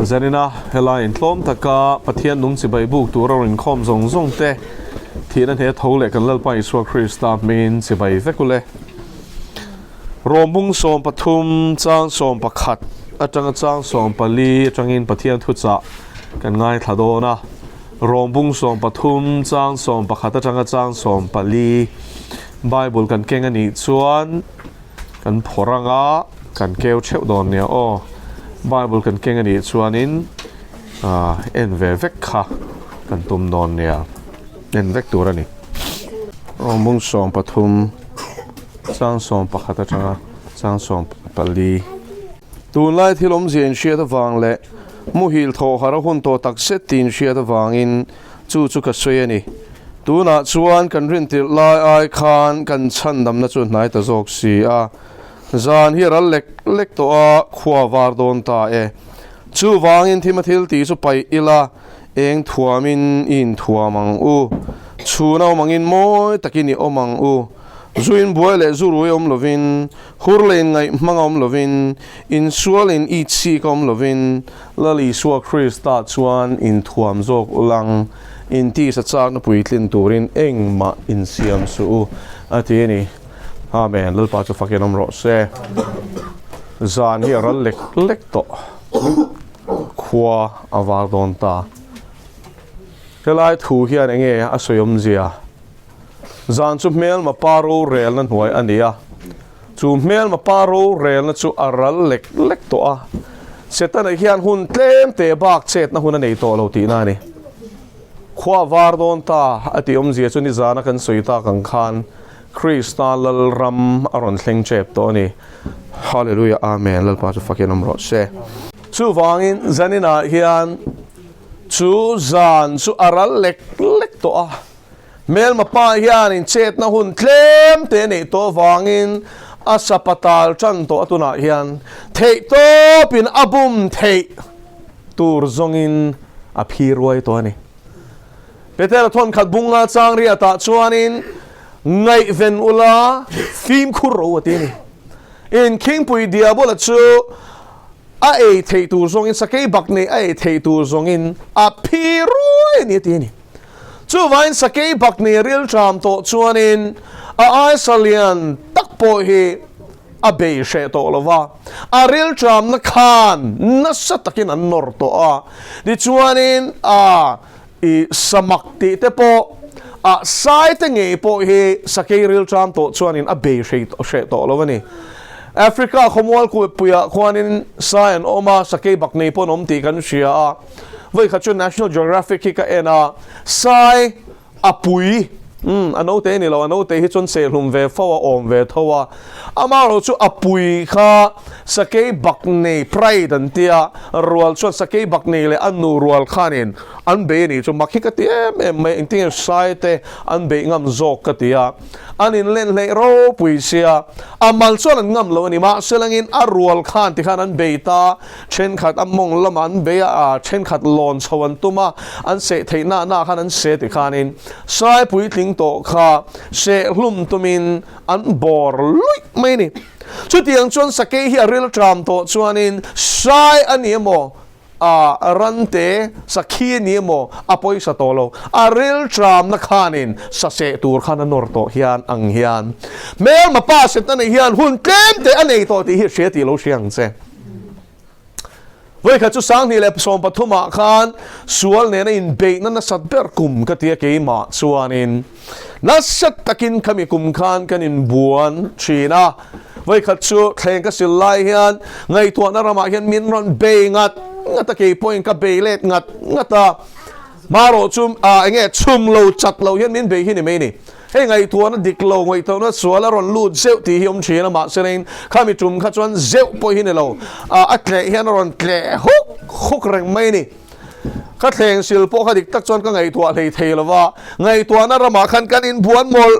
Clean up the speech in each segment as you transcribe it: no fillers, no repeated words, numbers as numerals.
zanina helain tlom taka pathian nung chi bai buk tur in khom zong zong te thina he thole kan lalpa Isua Krista min chi bai vekule rombung som pathum chang som pakhat atanga chang som pali atangin pathian thucha kan ngai thadona rombung som pathum chang som pakhat atanga chang som pali Bible kan kengani chuan kan phoranga kan keu cheu don nia o Bible kan kengani chuanin en ve vek kha kan tum don nia en vek turani rombung som pathum chang som pakhat atanga chang som pali tunlai thilom zian shia da wang le muhil tho hara hun to tak set tin shia da wangin chu ka soyani tuna chuan kan rintil lai ai khan kan chandam na chu nai ta jok si a zan hi ral lek to a khwa war don ta e chu wangin thimathil ti chu pai ila eng thuamin in thuamang u chuna mangin moi takini omang u zuin boile zurui lovin hurlen ngai mangom lovin in sualin ichi kom lovin lali Isua Krista chuan in thuam jok ulang in ti sa chak na puitlin turin engma in siam su atini amen lalpa chu fakinom ro se zan hi ral lek to khwa awar don ta helai thu hian enge asoyom zia zan chu mel ma paro rel na hnuai ania chu mel ma paro rel na chu aral lek to a setana hian hun tlem te bak chet na hun nei to lo ti na ni khwa war don ta ati om zia chu ni zana kan soita kan khan Krista lal ram aron thleng chep to ni hallelujah amen lal pa chu fakinom ro se chu wangin zanina hian chu zan chu aral lek to a mel mapa hian in chet na hun tlem te nei to wangin asapatal chan to atuna hian thei to pin abum thei tur zongin a phirwai to ni peter thon khat bunga changri ata chuanin ngai ven ula fim khuro atini in king pui diabol chu a e thei tur zongin sakei bakne a e thei tur zongin a phirwai ni tini chu vain sakei bakni ril tram to chuanin a salian takpo hi a be she to lova a ril tram na khan na satakin an nor to a di chuanin a I samakti te po a sai te nge po hi sakei ril tram to chuanin a be she to lova ni Africa khomwal ku puya khwanin sai an oma sakei bakni po nom ti kan sia a với khát National Geographic khi các em sai apui anh nói thế này là anh nói thế hết chốn xe lùm về phao ôm về thâu ama rồi chú apui kha sakei bạc này pride anh tia rual chốn sakei bạc này là anh nu rual khanin anh bé này chú mặc khi cái em mấy anh tiếng sai thế anh bé ngâm zok cái tia anh in lên lấy rô pui xia amal chốn anh ngâm lâu ni mà sẽ langin rual khan thì khan anh bé ta trên khát anh mong lắm anh bé trên khát lon sầu anh tuma anh sẽ thấy na khan anh sẽ thì khanin sai pui tiếng to kha se hlum tumin an bor lui mai ni chu tiang chon sakei hi ril tram to chuanin sai aniemo rante sakhi niemo apoi sa tolo ril tram na khanin sa se tur khana nor to hian ang hian mel mapa set na hian hun tlem te anei to ti hi she ti lo siang che với khát chú sáng thì là som pathuma khan sual nè in be na sat ber kum ka tia ke ma chuanin na sat takin kami kum khan kan in buan china với khát chú theng ka sil lai hian ngai to na rama hian min ron be ngata ke point ka be let ngata maro chum enge chum lo chat lo hian min be hi ni me ni hey ngai tua na diklo ngai to na suala ron lut zeu ti hiom china ma serein khami tum kha chuan zeu po hi ne lo atle hian ron tle huk reng mai ni kha thleng sil po kha dik tak chuan ka ngai tua lei thei lova ngai tua na rama khan kan in buan mol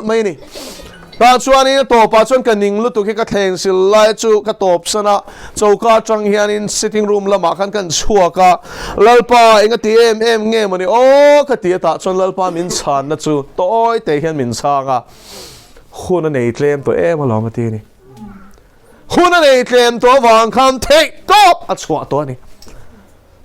mai ni ta chuan in to pa chuan kan ning lu tu ki ka thleng sil lai chu ka top sana chauka chang hian in sitting room lama khan kan chuaka lalpa inga ti em nge mani o ka ti ta chuan lalpa min chan na chu toy te hian min changa khuna nei tlem to em alom ti ni khuna nei tlem to wang kham thei top a chua to ni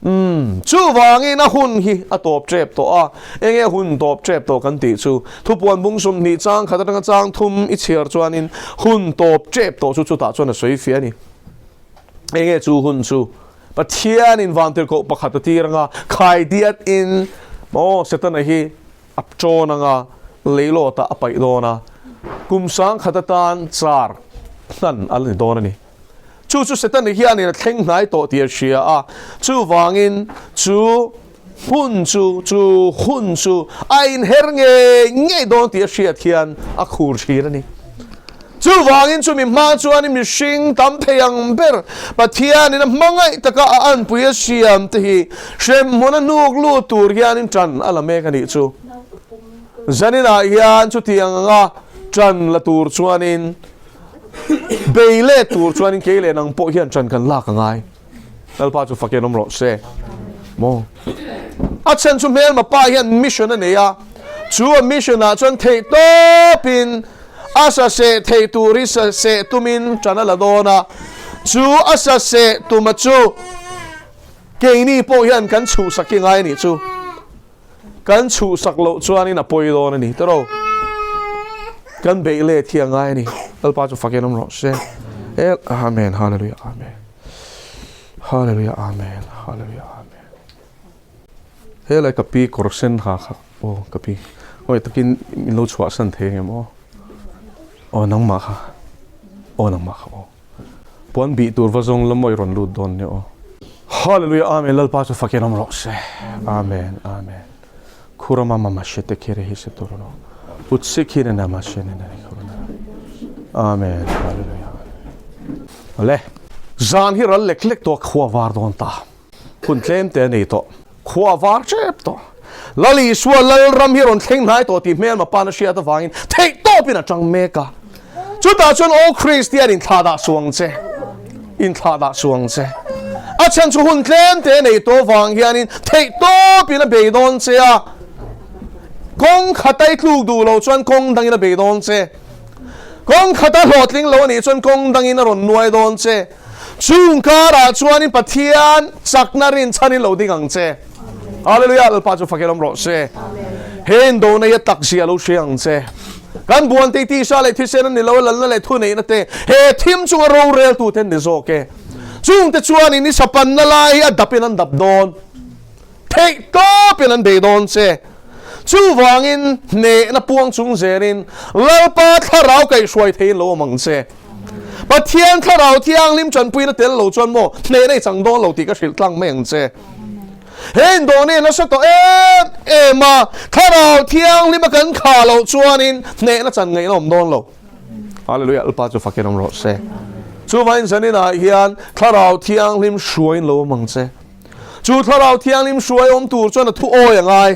chu wangi na hun hi a top trep to a enge hun top trep to kan ti chu thupuan bung sum ni chang khatang chang thum I chiar chuanin hun top trep to chu ta chuan a soi fi ani enge chu hun chu pathian in vantir ko pakhat ti ranga khai diat in mo setan hi apcho nanga leilo ta apai dona kumsang khatatan char nan al ni dona ni chu setan hi ani thleng hnai to tir shia a chu wangin chu hun chu ain hernge nge don tir shia thian a khur shira ni chu wangin chu mi ma chuan mi hring tam pheyang ber pathian in mangai taka an puya siam te hi shem mona nuk lu tur hian in tran ala me kani chu zanina hian chu tianga tran la tur chuanin beile tur chuanin kele nang po hian tran kan la ka ngai alpa chu fakenom ro se mo a chen chu mel ma pa hian mission ane ya chu a mission a chuan thei topin asa se thei turi se tumin tran la dona chu asa se tumachu keini po hian kan chu saking ngai ni chu kan chu sak lo chuanin a poi don ani tero kan beile thiang ngai ni alpa chu fakenom ro se amen hallelujah amen hallelujah amen hallelujah amen hele kapi korsen ha kha o kapi oi takin min lo chwa san the ngem o nang ma kha o pon bi tur vazong lamoi ron lut don ne o hallelujah amen alpa chu fakenom ro se amen amen kurama mama shete kere hi se torono utsikire na mashene na korona amen hallelujah ale zan hi ral lek to khwa war don ta kun tlem te nei to khwa war chep to lali swa lal ram hi ron thleng nai to ti mel ma pa na sia ta wangin thei to pina chang meka chu ta chon o christian in thada suang che a chen chu hun tlem te nei to wang hianin thei to pina be don che a kong khatai tluk du lo chuan kong dangin a be don che kong khata hlotling lo ni chuan kong dangin a ron nuai don che chung kara chuan in pathian chakna rin chanin lo ding ang che hallelujah alpa chu fakelom ro se hen do na ya taksia lo siang che kan buan te ti sa le thi sen ni lo lal na le thu nei na te he thim chu ro rel tu ten ni zo ke chung te chuan in ni sapan na lai a dapin an dap don thei to pin an be don che chu wangin ne na puang chung zerin lalpa tharau kai suai thei lo mang che pathian tharau thiang lim chan pui na tel lo chuan mo ne nei chang don lo ti ka hril tlang meng che hen do ne na sa to ma tharau thiang lim kan kha lo chuanin ne na chan ngei nom don lo hallelujah alpa chu fakenom ro se chu vain zanina hian tharau thiang lim suain lo mang che chu tharau thiang lim suai om tur chuan a thu oi angai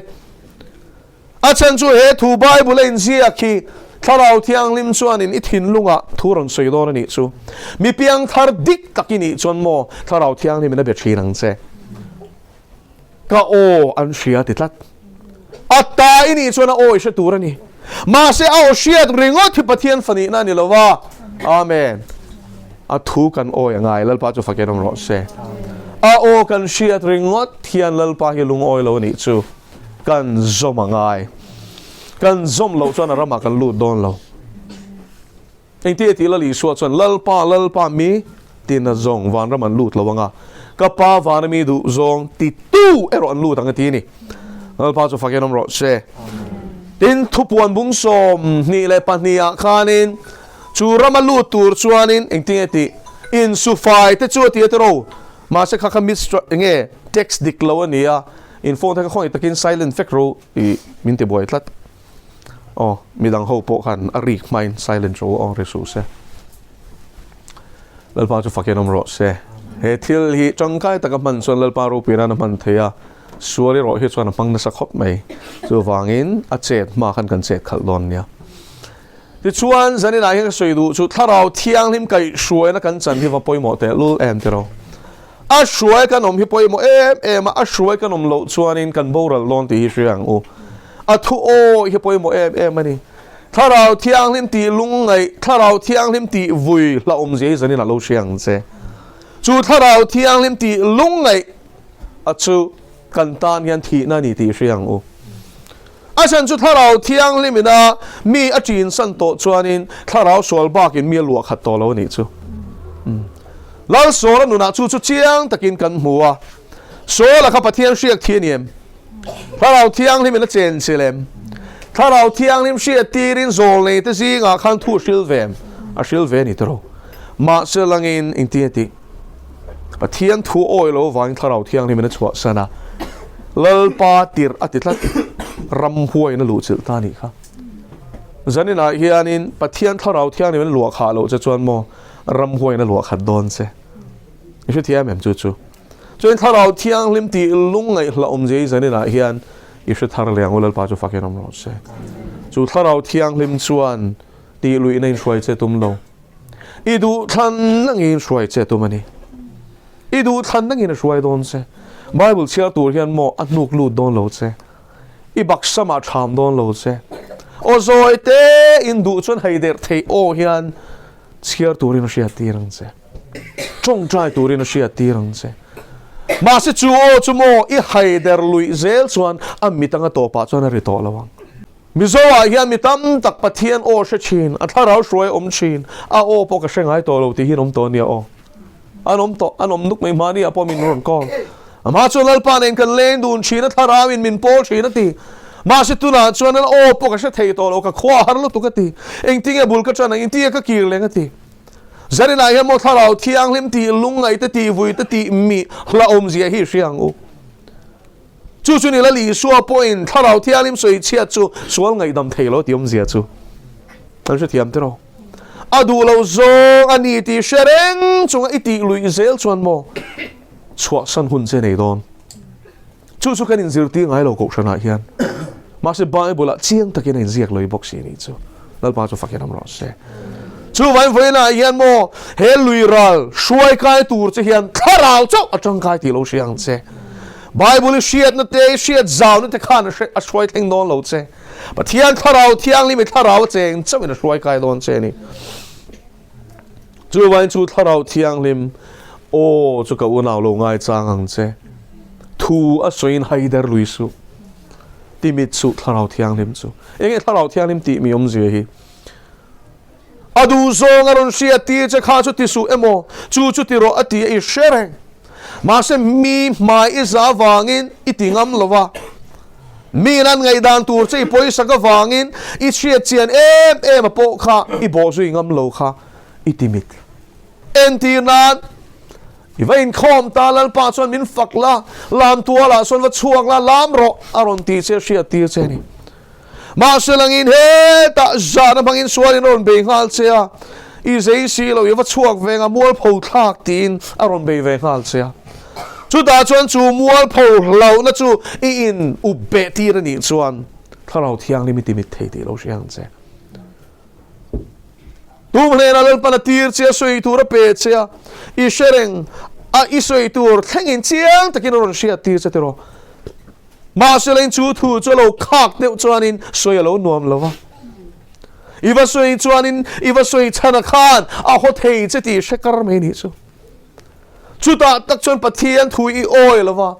a chen chu he thu bible in zia khi tharau thiang lim chuan in ithin lunga thurang soi don ani chu mi piang thar dik takini chuan mo tharau thiang lim na be thirang che ka o an sia ti tlat atta ini chuan a oi se tur ani ma se a o sia ringot thi pathian fani na ni lowa amen a thu kan oi angai lalpa chu fakenom ro se a o kan sia ringot thian lalpa hi lung oi lo ni chu kan zom angai kan zom lo chuan rama kan lut don lo eng ti la li suwa chuan lalpa mi tin na zong van raman lut lo anga ka pa van mi du zong ti tu ero an lut anga ti ni lalpa chu fakenom ro se tin thupuan bung som ni le pahnia khanin chu rama lut tur chuanin eng ti in su fai te chu ti ro ma se kha mis nge text dik lo ania in phone ta khoi takin silent fact ro I min te boy tlat midang ho po khan arik main silent ro on resource lalpa chu fakenom ro se he thil hi changkai taka man son lalpa ro pina na man theya suari ro hi chuan pang na sakhop mai chu wangin a chet ma khan kan chet khal don nia ti chuan zanin a hi soi du chu tharau thiang lim kai suai na kan chan hi va poimo te lul em te ro a suai kan om hi poimo em a suai kan om lo chuanin kan boral lon ti hi riang u a thu o hi poimo em ani tharau thiang lim ti lungai tharau thiang lim ti vui la om je zanin a lo siang che chu tharau thiang lim ti lungai achu kan tan hian thi na ni ti hriang u asan chu tharau thiang limina mi achin san to chuanin tharau sol bakin mi luak khat to lo ni chu lal sola nuna chu chu chiang takin kan hmuwa sola kha pathian hriak thianiam tharau thiang limina chen chilem tharau thiang lim hria tirin zol nei te zinga khan thu hrilvem a hrilve ni tro ma selangin intiati pathian thu oilo wang tharau thiang limina chwa sana lal pa tir atitlat ram huai na lu chil ta ni kha zanina hianin pathian tharau thiang limina luak kha lo cha chuan mo ram huai na luak khat don se isu thiam em chu chu chuan tharau thiang lim ti lungai hla jei zanina hian isu thar leang ulal pa chu fakin am ro se chu tharau thiang lim chuan ti lui nei hruai che tum lo idu than nangin hruai che tumani idu than nangin hruai don se bible chia tur hian mo anuk lu don lo che i bak sama tham don lo che o zoi te in du chun heider thei o hian chia turin hria tirang che chong trai turin hria tirang che ma se chu o chu mo i heider lui zel chuan amitanga topa chuan a ri to lawang mizowa hian mitam tak pathian o she chin a tharau hruai chin a o po ka hrengai to lo ti hi nom to nia o anom nuk mai mani a po min ron kol ama chu lalpa nen kan len dun chin a tharau in min pol chin a ti ma se tuna chuan an o po ka she thei to lo ka khwa har lo tu ka ti engting e bul ka chuan in ti ka kir leng a ti zarina hian mo tharau thiang lim ti lungai te ti vui te ti mi hla zia hi hriang u chu ni la li suwa point tharau thiang lim soi chia chu sual ngai dam thei lo ti zia chu tan se thiam te ro adu lo zo ani ti shereng chunga iti lui zel chuan mo chua san hun che nei don chu kan in zir ti ngai lo ko shana hian ma se bible chiang takin in ziak loi box ni chu lal pa chu fakin am ro se chu van voina hian mo he lui ral shuai kai tur che hian tharau chau atang kai ti lo siang che bible shiat na te shiat zau na te khan a shuai thing don lo che pathian tharau thiang li me tharau cheng chawin a shuai kai don che ni chu van chu tharau thiang lim o chu ka unau lo ngai chang ang che thu a soin haider lui su ti mit su tharau thiang lim chu enge tharau thiang lim ti mi je hi adu zong aron sia ti che kha chu ti su emo chu ti ro ati e shereng ma se mi mai iza wangin itingam lova mi nan ngai dan tur che poi saka wangin I chia chian em po kha I bo zu ingam lo kha itimit enti nan I vain khom ta lal pa chuan min fakla lam tua la son va chuak la lam ro aron ti che sia ti che ni ma se langin he ta zana bangin sualin on be ngal chea I zei si lo va chuak venga mual pho thak tin aron be ve ngal chea chu da chuan chu mual pho lo na chu I in u be ti ra ni chuan tharau thiang limiti mit thei ti lo siang che tu mle na lal pana tir che soi tu ra pe chea I shereng a I soi tur thengin chiang takin ron sia tir che tero ma se len chu thu chu lo khak deuh chuanin soi lo nuam lova iwa soi chuanin iwa soi chana khan a ho thei che ti shekar me ni chu chuta tak chuan pathian thu I oi lova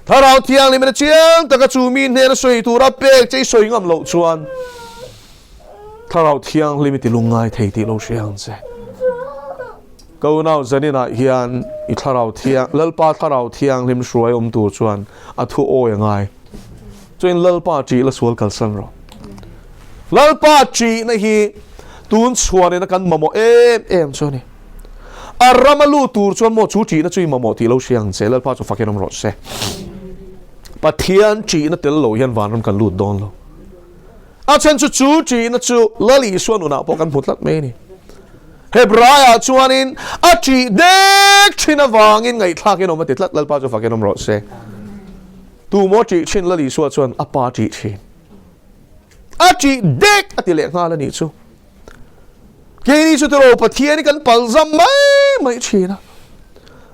tharau thiang ni me chiang taka chu min ne soi tu ra pek che soi ngam lo chuan tharau thiang limiti lungai thei ti lo siang che ko nau zanina hian I tharau thiang lalpa tharau thiang lim hruai tu chuan a thu oi ngai chuin lalpa chi la sual kal san ro lalpa chi na hi tun chuan na kan mamo em chuani aramalu tur chuan mo chu chi na chui mamo ti lo siang che lalpa chu fakin ro se pathian chi na tel lo hian van ram kan lut don lo a chen chu chi na chu lali suan una po kan phutlat me ni Hebraya chuanin a chi dek china wangin ngai thakin om ti tlat lalpa chu fakin ro se tu mo chi chin lali suan chuan a pa chi chin a chi dek ati le nga la ni chu ke ni chu tro pathian kan palzam mai china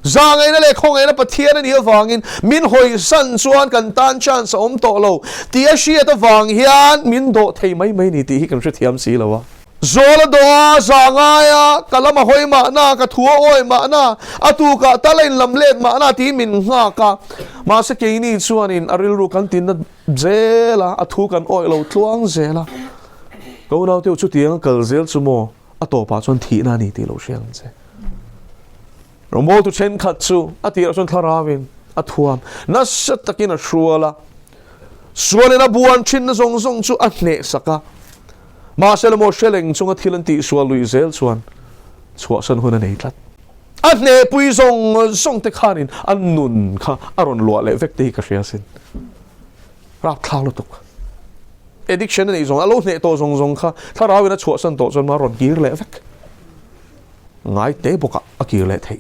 zangai na le khongai na pathian ni wangin min hoi san chuan kan tan chan som to lo ti a shia ta wang hian min do thei mai ni ti hi kan thiam si lo wa zola doa zangaya kalama hoi ma na ka thua oi ma na atu ka talain lamlet ma na ti min nga ka ma se ke ni chuanin aril ru kan tin na zela athu kan oi lo tluang zela ko nau teu chu tiang kal zel chu mo ato pa chon thi na ni ti lo siang che romo tu chen khat chu ati ra chon tharawin athuam na sat takin a shuala sualena buan chin na zong zong chu a hne saka ma selmo sheleng chunga thilan ti sual lui zel chuan chua san hun nei tlat a hne pui zong zong te khanin an nun kha aron lua le vek te ka hriasin rap thalo tuk addiction nei zong alo hne to zong zong kha tharawina chua san to chon ma ron gir le vek ngai te boka akir le thei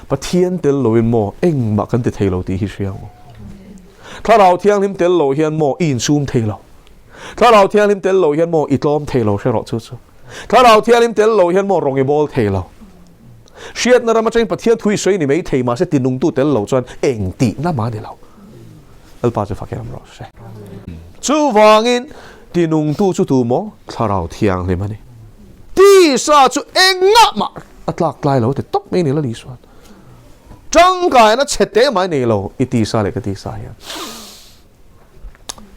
pathian tel loin mo eng ma kan te thei lo ti hi hriang tharau thiang lim tel lo hian mo in sum thei lo tharau thiang lim tel lo hian mo itlom thei lo hre ro chu chu tharau thiang lim tel lo hian mo rong e bol thei lo shiat na rama cheng pathian thui soi ni mei thei ma se tinung tu tel lo chuan eng ti na ma ni lo alpa chu fakeram ro se chu wangin tinung tu chu tu mo tharau thiang lim ani ti sa chu enga ma atlak lai lo te top me ni la li suan trăng cái nó chết té mãi này lâu ít tí sa lại cái tí sa ya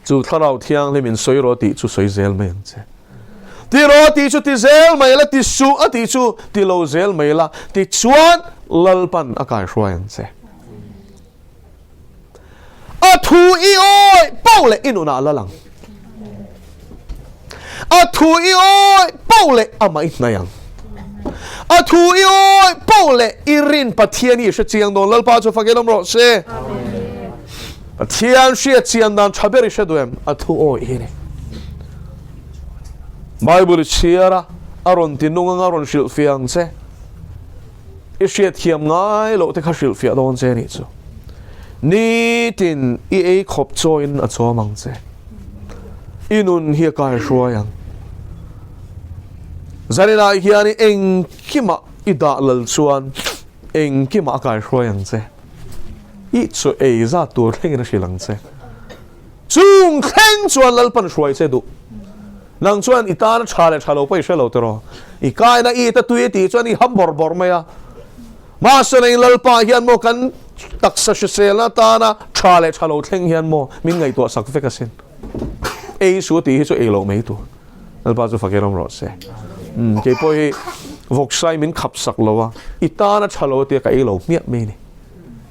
chú thà đầu thiang lên mình soi rồi tí chú soi zel mấy anh chứ tí rồi tí chú tí zel mấy là tí su à tí chú tí lâu zel mấy là tí chuan lal pan à cái xoay anh chứ à thu y ơi bao lệ inu na la lang à thu y ơi bao lệ à mà ít na yang a thu oi pole irin pathiani she chiang don lalpa chu fakelom ro se pathian she chiang dan chaberi she doem a thu oi ine bible chiara aron tinung aron shil fiang che i she thiam ngai lo te kha shil fia don che ni chu ni tin i e khop choin a cho mang che inun hi ka shroyang zanina hiani eng kima ida lal chuan eng kima kai hroyang che I chu e za tur thengina shilang che chung kheng chuan lal pan hruai che du nang chuan itana thale thalo pai shelo tero I kai na I ta tui ti chuan I ham bor bor maya ma seleng lal pa hian mo kan taksa sela ta na thale thalo theng hian mo min ngai to sak vekasin e su ti hi chu e lo mei tu lal pa chu fakerom ro se ke poi voksai min khap sak lowa itana thalo te ka elo miat me ni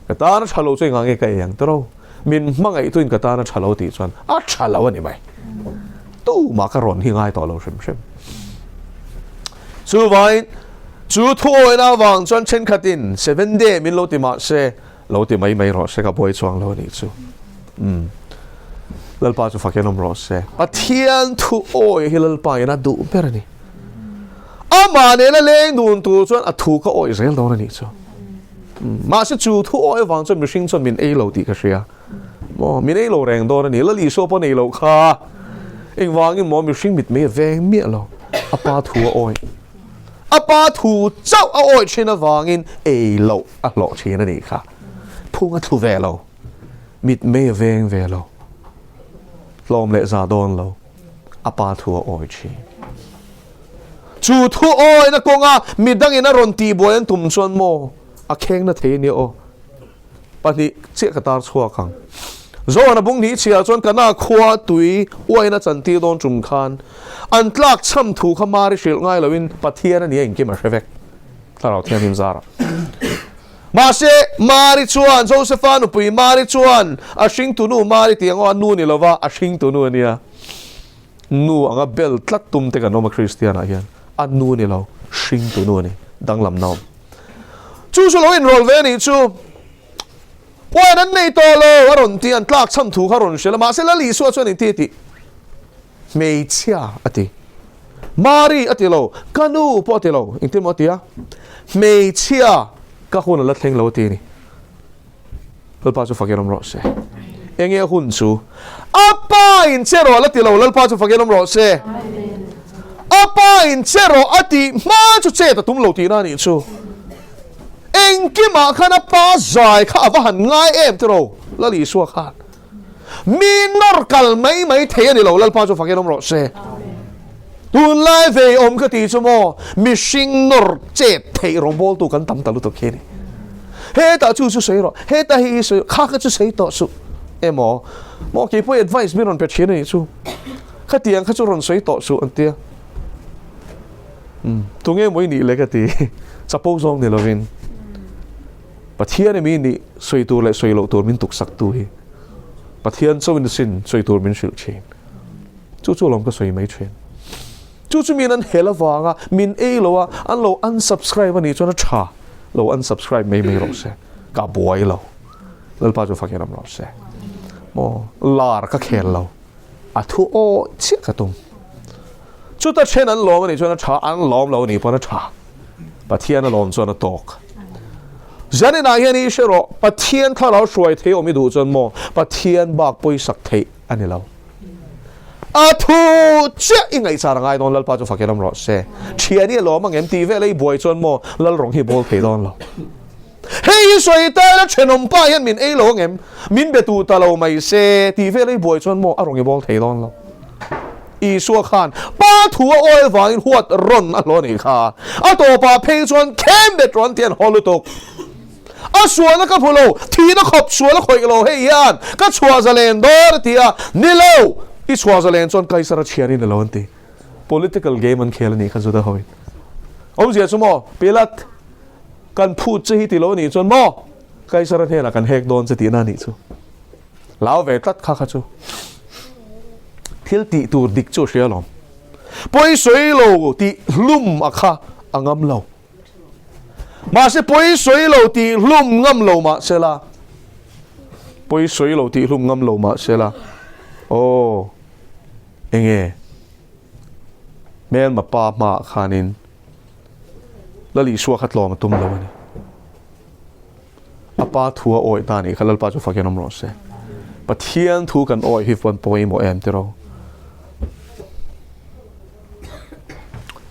katana thalo chei ngang e ka yang tro min mangai tuin katana thalo ti chuan a thalo ani mai tu ma ka ron hi ngai to lo shem shem chu vai chu thoi na wang chuan chen khatin 7 day min lo ti ma se lo ti mai mai ro se ka boi chuang lo ni chu lalpa chu fakenom ro se pathian thu oi hilalpa ina du perani ama ne la leng dun tu chuan a thu ka oi zel don ani chu ma se chu thu oi wang chuan mihring chuan min ei lo ti ka hria mo min ei lo reng don ani la li so po nei lo kha eng wang in mo mihring mit me veng mi lo apa thu oi apa thu chau a oi china wang in ei lo a lo china ni kha phung a thu ve lo mit me veng ve lo lom le za don lo apa thu oi chi chu thu oi na konga midang ina ron ti boyan tum chuan mo a kheng na the ni o pani che ka tar chhuwa khang zo na bung ni chia chuan kana khwa tui oi na chan ti don chum khan an tlak cham thu kha mari shil ngai lovin pathian ani eng ki ma hrevek tharau thian him zara ma se mari chuan Josephanu pui mari chuan a hring tu nu mari tiango anu ni lova a hring tu nu ania nu anga bel tlat tum te ka noma Christian a hian anu ni lo hring tu nu ni danglam nom chu lo in rol ve ni chu oi nan nei to lo aron ti an tlak cham thu kharon shela ma se la li so chuan ti ti mei chia ati mari ati lo kanu po ti lo in ti mo tia mei chia ka hun la thleng lo ti ni lalpa chu fakerom ro se enge hun chu apa in chero la ti lo lalpa chu fakerom ro se apa in chero ati ma chu che ta tum lo ti na ni chu eng ki ma khana pa zai kha wa han ngai em tro la li suwa khan min nor kal mai mai the ni lo lalpa chu fakerom ro se tuôn lai về ôm cái tí cho mò missing nor chết thấy rong bol tu kan tam talu to kene he ta chu chu sei ro he ta hi sei kha ka chu sei to su emo mo ki po advice mi ron pe chene ni chu kha tiang kha chu ron sei to su an tia tu nghe moi ni le ka ti suppose ong ni lovin pathian mi ni sei tu le sei lo tu min tuk sak tu hi pathian so in sin sei tu min shil chen chu chu lom ka sei mai chen chu chu min an hela wanga min e lo a an lo unsubscribe ani chona tha lo unsubscribe mai mai ro se ka boy lo lal pa chu fakin am ro se mo lar ka khel lo a thu o chi ka tum chu ta chen an lom ani chona tha an lom lo ni pona tha pathian an lom chona tok zani na hian i shero pathian tha lo shoi the omi du chon mo pathian bak poi sak the ani lo a thu che ingai char ngai don lal pa chu fakiram ro se thiani lo mang em ti ve lei boy chon mo lal rong hi bol the don lo hei soi ta la chenom pa hian min e lo ngem min be tu ta lo mai se ti ve lei boy chon mo a rong hi bol the don lo i suwa khan pa thu oil wangin huat ron a lo ni kha a to pa phei chon kem be tron tian holutok a suwa na ka phulo thi na khop suwa la khoi lo hei yan ka chua zalen dor tia ni lo i chua zalen chon kai sara chiani na lo anti political game an khel ni kha zu da hoi om zia chu mo pelat kan phu che hi ti lo ni chon mo kai sara the na kan hek don che ti na ni chu lao ve tat kha kha chu thil ti tur dik chu hria lom poi soi lo ti hlum a kha angam lo mà sẽ bôi suy lâu thì lum ngâm lâu mà sẽ là bôi suy lâu thì lum ngâm lâu mà sẽ là ô anh nghe men mà pa mà khanin là lý số khát lo mà tum lâu này apa thua oi ta này khalal pa cho phát hiện ông sẽ but thiên thu cần oi hif one point mo em tero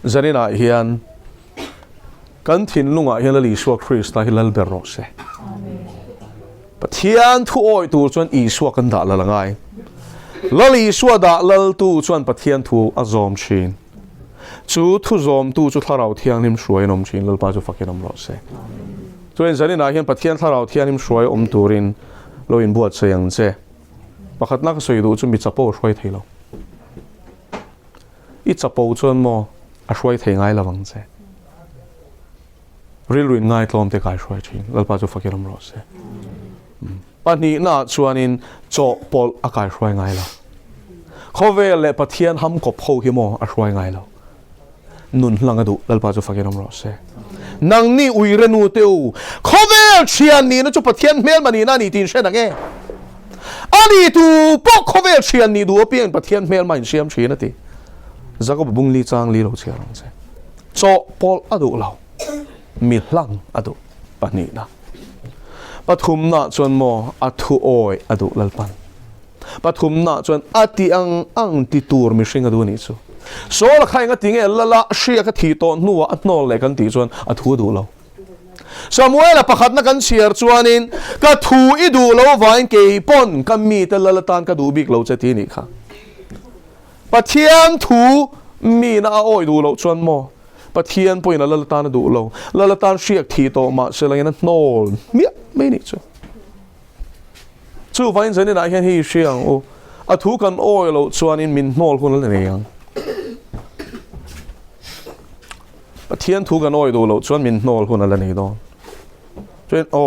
zani na hian kan thin lunga hian li suak Christ hi lal ber ro se pathian thu oi tu chuan i suak kan da la langai lali suwa da lal tu chuan pathian thu azom chin chu thu zom tu chu tharau thiang nim shruai nom chin lal pa chu fakin om ro se chuan zani na hian pathian tharau thiang nim shruai om turin lo in buat se yang che pakhat nak soi du chu mi chapo shruai theilo i chapo chuan mo a shruai thei ngai lawang che ril ruin ngai tlom te kai shruai chin lal pa chu fakin om ro se pani na chuanin cho pol akai shruai ngai la khovel le pathian ham ko pho hi mo a shruai ngai lo nun langa du lal pa chu fakin om ro se nang ni ui renu teu khovel chian ni na chu pathian mel mani na ni tin shen ange ani tu po khovel chian ni du pian pathian mel mai siam chi na ti zakob bung li chang li lo chiang se cho pol adu lo mi hlang adu pani na pathum na chuan mo athu oi adu lalpan pathum na chuan ati ang ti tur mi hring adu ni chu so la khai nga tinge lala shia ka thi to nuwa atnol le kan ti chuan athu du lo Samuel pakhat na kan share chuanin ka thu i du lo vain ke pon ka mi te lalatan ka du bik lo che ti ni kha pathian thu mi na oi du lo chuan mo pathian point na lalatan du lo lalatan shiak thi to ma selangena nol mi mai ni chu vain zani na hian hi shiang o athu kan oi lo chuanin min nol hun le yang pathian thu kan oi du lo chuan min nol hun la nei do chen o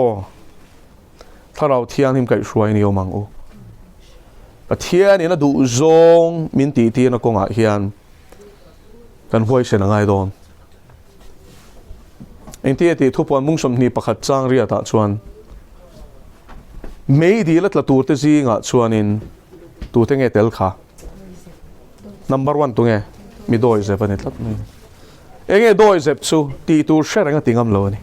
tharau thiang him kai shruai ni o mang o pathian ina du zong min ti ti na konga hian kan huai se na ngai don enti ti thu pon mung som ni pakhat chang ria ta chuan mei di lat la tur te zi nga chuanin tu te nge tel kha number 1 tu nge mi doi ze panet lat ni enge doi zep chu ti tur sher nga tingam lo ni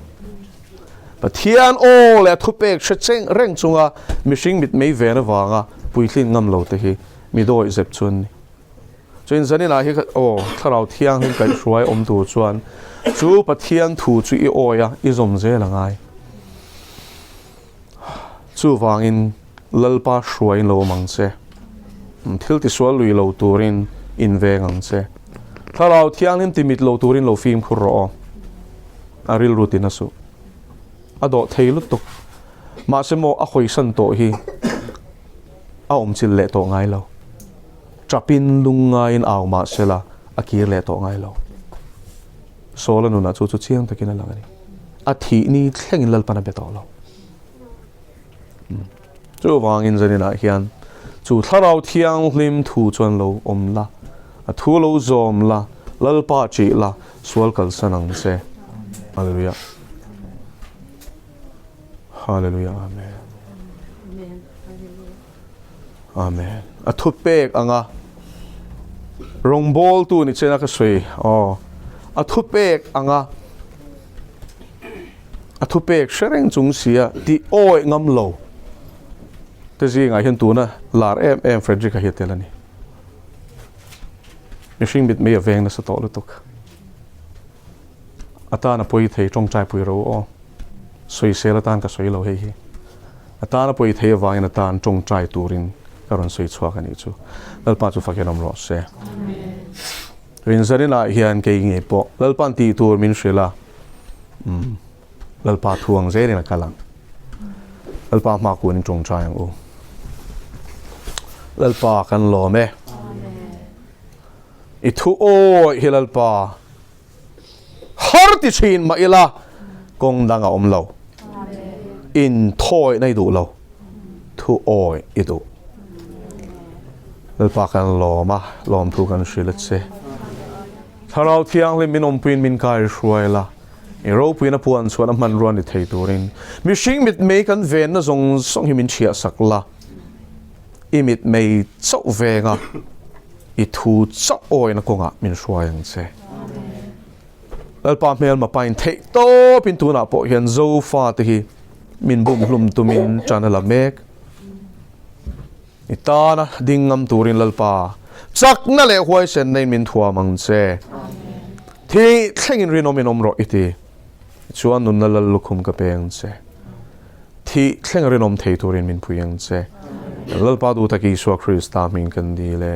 pathian o le thu pek cheng reng chunga mishing mit mei ve na wanga puithlin ngam lo te hi mi doi zep chun ni chuin zani na hi o tharau thiang hin kai hruai om tu chuan chu pathian thu chu i oya i zom ze langai chu wangin lalpa hruai lo mang che thil ti sual lui lo turin in ve ngang che thalau thiang lim timit lo turin lo fim khur ro aril rutin asu ado theilu tuk ma semo a khoi san to hi a chil le to ngai lo trapin lunga in aw ma sela akir le to ngai lo sola nu na chu chiang takin alangani a thi ni thlengin lal pana beto lo chu wangin zanina hian chu tharau thiang hlim thu chuan lo omla a thu lo zom la lal pa chi la sual kal sanang se hallelujah hallelujah amen amen a thu pek anga rongbol tu ni chena ka sui a thu pek anga a thu pek shereng chung sia ti oi ngam lo te ji nga hian tu na lar em Frederick a hiatelani mishing bit me aveng na sa to lutuk ata na poi thei trong chai pui ro o soi sela tan ka soi lo hei hi ata na poi thei awang na tan trong chai turin karon soi chhuak ani chu lalpa chu fakenom ro se rin zarina hian ke nge po lalpan ti tur min shrila lalpa thuang zerin kalang lalpa ma kun trong chai ang u lalpa kan lo me ithu o hilalpa har ti chin ma ila kong danga om lo in thoi nei du lo thu oi idu lalpa kan lo ma lom thu kan shilat se tharau thiang le min om pin min kai shruai la ero puina puan chuan man ruan ni thei turin mishing mit me kan ven na zong song himin chia sakla imit mei chau venga I thu chau oi na konga min shruai ang se lalpa mel ma pain thei to pin tu na po hian zo fa te hi min bum hlum tu min chanala mek itana dingam turin lalpa chak na le huai sen nei min thua mang se thi thlengin rinom min omro iti chuan nun na lal lukhum ka peng se thi thleng rinom thei turin min puyang se lalpa du taki Isua Krista min kan di le